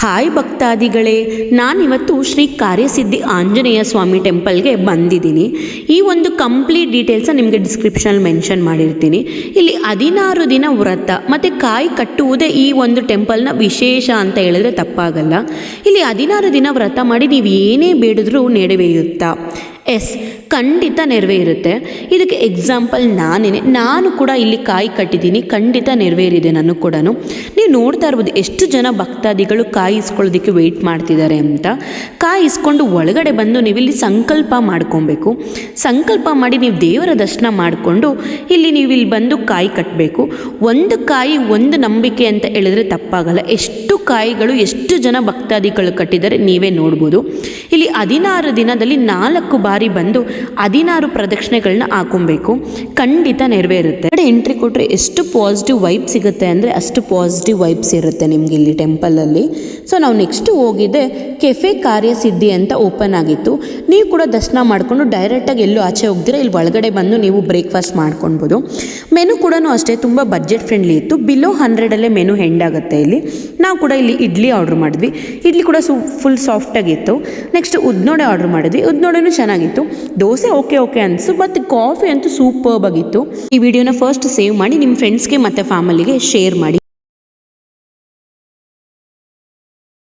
Hi ಭಕ್ತಾದಿಗಳೇ, ನಾನಿವತ್ತು ಶ್ರೀ ಕಾರ್ಯಸಿದ್ಧಿ ಆಂಜನೇಯ ಸ್ವಾಮಿ ಟೆಂಪಲ್ಗೆ ಬಂದಿದ್ದೀನಿ. ಈ ಒಂದು ಕಂಪ್ಲೀಟ್ ಡೀಟೇಲ್ಸ ನಿಮಗೆ ಡಿಸ್ಕ್ರಿಪ್ಷನಲ್ಲಿ ಮೆನ್ಷನ್ ಮಾಡಿರ್ತೀನಿ. ಇಲ್ಲಿ 16 ದಿನ ವ್ರತ ಮತ್ತು ಕಾಯಿ ಕಟ್ಟುವುದೇ ಈ ಒಂದು ಟೆಂಪಲ್ನ ವಿಶೇಷ ಅಂತ ಹೇಳಿದ್ರೆ ತಪ್ಪಾಗಲ್ಲ. ಇಲ್ಲಿ 16 ದಿನ ವ್ರತ ಮಾಡಿ ನೀವು ಏನೇ ಬೇಡಿದ್ರೂ ನೆರವೇರುತ್ತಾ? ಎಸ್, ಖಂಡಿತ ನೆರವೇರುತ್ತೆ. ಇದಕ್ಕೆ ಎಕ್ಸಾಂಪಲ್ ನಾನು ಕೂಡ ಇಲ್ಲಿ ಕಾಯಿ ಕಟ್ಟಿದ್ದೀನಿ, ಖಂಡಿತ ನೆರವೇರಿದೆ ನನಗೆ ಕೂಡ. ನೀವು ನೋಡ್ತಾ ಇರ್ಬೋದು ಎಷ್ಟು ಜನ ಭಕ್ತಾದಿಗಳು ಕಾಯಿ ಇಸ್ಕೊಳ್ಳೋದಕ್ಕೆ ವೆಯ್ಟ್ ಮಾಡ್ತಿದ್ದಾರೆ ಅಂತ. ಕಾಯಿ ಇಸ್ಕೊಂಡು ಒಳಗಡೆ ಬಂದು ನೀವು ಇಲ್ಲಿ ಸಂಕಲ್ಪ ಮಾಡ್ಕೊಬೇಕು. ಸಂಕಲ್ಪ ಮಾಡಿ ನೀವು ದೇವರ ದರ್ಶನ ಮಾಡಿಕೊಂಡು ನೀವು ಇಲ್ಲಿ ಬಂದು ಕಾಯಿ ಕಟ್ಟಬೇಕು. ಒಂದು ಕಾಯಿ ಒಂದು ನಂಬಿಕೆ ಅಂತ ಹೇಳಿದ್ರೆ ತಪ್ಪಾಗಲ್ಲ. ಎಷ್ಟು ಕಾಯಿಗಳು ಎಷ್ಟು ಜನ ಭಕ್ತಾದಿಗಳು ಕಟ್ಟಿದ್ದಾರೆ ನೀವೇ ನೋಡ್ಬೋದು. ಇಲ್ಲಿ 16 ದಿನದಲ್ಲಿ 4 ಬಾರಿ ಬಂದು 16 ಪ್ರದಕ್ಷಿಣೆಗಳನ್ನ ಹಾಕೊಬೇಕು, ಖಂಡಿತ ನೆರವೇರುತ್ತೆ. ಎಂಟ್ರಿ ಕೊಟ್ಟರೆ ಎಷ್ಟು ಪಾಸಿಟಿವ್ ವೈಬ್ ಸಿಗುತ್ತೆ ಅಂದರೆ ಅಷ್ಟು ಪಾಸಿಟಿವ್ ವೈಬ್ಸ್ ಇರುತ್ತೆ ನಿಮ್ಗೆ ಇಲ್ಲಿ ಟೆಂಪಲಲ್ಲಿ. ಸೊ ನಾವು ನೆಕ್ಸ್ಟ್ ಹೋಗಿದ್ದೆ ಕೆಫೆ ಕಾರ್ಯಸಿದ್ಧಿ ಅಂತ ಓಪನ್ ಆಗಿತ್ತು. ನೀವು ಕೂಡ ದರ್ಶನ ಮಾಡಿಕೊಂಡು ಡೈರೆಕ್ಟಾಗಿ ಎಲ್ಲೂ ಆಚೆ ಹೋಗ್ದಿರ ಇಲ್ಲಿ ಒಳಗಡೆ ಬಂದು ನೀವು ಬ್ರೇಕ್ಫಾಸ್ಟ್ ಮಾಡ್ಕೊಳ್ಬೋದು. ಮೆನು ಕೂಡ ಅಷ್ಟೇ ತುಂಬ ಬಡ್ಜೆಟ್ ಫ್ರೆಂಡ್ಲಿ ಇತ್ತು. ಬಿಲೋ 100 ಮೆನು ಹೆಂಡ್ ಆಗುತ್ತೆ. ಇಲ್ಲಿ ನಾವು ಕೂಡ ಇಲ್ಲಿ ಇಡ್ಲಿ ಆರ್ಡ್ರ್ ಮಾಡಿದ್ವಿ. ಇಡ್ಲಿ ಕೂಡ ಫುಲ್ ಸಾಫ್ಟಾಗಿತ್ತು. ನೆಕ್ಸ್ಟ್ ಉದ್ನೋಡೆ ಆರ್ಡ್ರ್ ಮಾಡಿದ್ವಿ. ಉದ್ನೋಡೆನೂ ಚೆನ್ನಾಗಿತ್ತು. ದೋಸೆ ಓಕೆ ಅನಿಸ್ತು, ಬಟ್ ಕಾಫಿ ಅಂತೂ ಸೂಪರ್ಬ್ ಆಗಿತ್ತು. ಈ ವಿಡಿಯೋನ ಫಸ್ಟ್ ಸೇವ್ ಮಾಡಿ ನಿಮ್ಮ ಫ್ರೆಂಡ್ಸ್ಗೆ ಮತ್ತು ಫ್ಯಾಮಿಲಿಗೆ ಶೇರ್ ಮಾಡಿ.